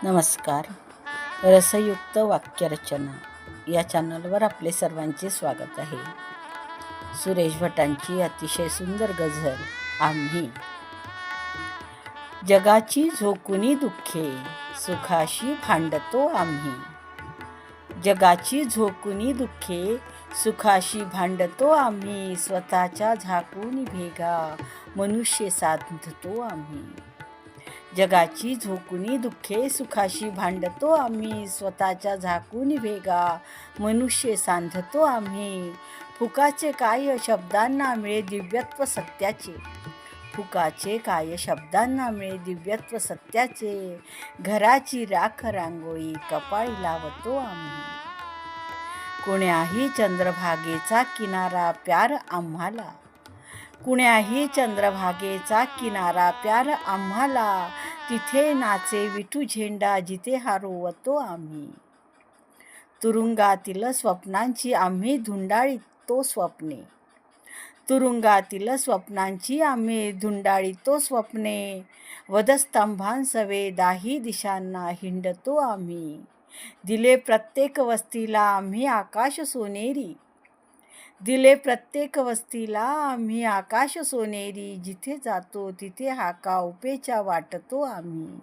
नमस्कार. रसयुक्त वाक्यरचना या चॅनलवर आपले सर्वांचे स्वागत आहे. सुरेश भटांची अतिशय सुंदर गझल आम्ही. जगाची झोकुनी दुःखे सुखाशी भांडतो आम्ही. जगाची झोकुनी दुःखे सुखाशी भांडतो आम्ही. स्वतःच्या झाकून भेगा मनुष्य साधतो आम्ही. जगाची झोकुनी दुःखे सुखाशी भांडतो आम्ही. स्वतःच्या झाकून भेगा मनुष्य सांधतो आम्ही. फुकाचे काय शब्दांना मिळे दिव्यत्व सत्याचे. फुकाचे काय शब्दांना मिळे दिव्यत्व सत्याचे. घराची राख रांगोळी कपाळी लावतो आम्ही. कुण्याही चंद्रभागेचा किनारा प्यार आम्हाला. कुण्याही चंद्रभागेचा किनारा प्यार आम्हाला. तिथे नाचे विठू झेंडा जिथे हरवतो आम्ही. तुरुंगातील स्वप्नांची आम्ही धुंडाळीतो स्वप्ने. तुरुंगातील स्वप्नांची आम्ही धुंडाळीतो स्वप्ने. वधस्तंभांसवे दाही दिशांना हिंडतो आम्ही. दिले प्रत्येक वस्तीला आम्ही आकाश सोनेरी. दिले प्रत्येक वस्तीला आम्ही आकाश सोनेरी. जिथे जातो तिथे हाका उपेचा वाटतो आम्ही.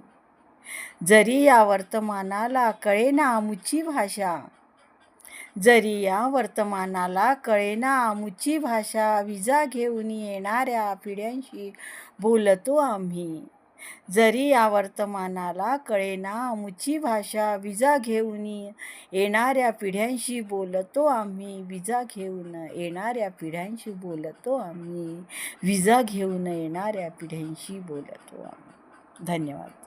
जरी या वर्तमानाला कळेना आमुची भाषा. जरी या वर्तमानाला कळेना आमुची भाषा. विजा घेऊन येणाऱ्या पिढ्यांशी बोलतो आम्ही. जरी या वर्तमानाला कळेना आमुची भाषा. विजा घेऊन येणाऱ्या पिढ्यांशी बोलतो आम्ही. विजा घेऊन येणाऱ्या पिढ्यांशी बोलतो आम्ही. विजा घेऊन येणाऱ्या पिढ्यांशी बोलतो आम्ही. धन्यवाद.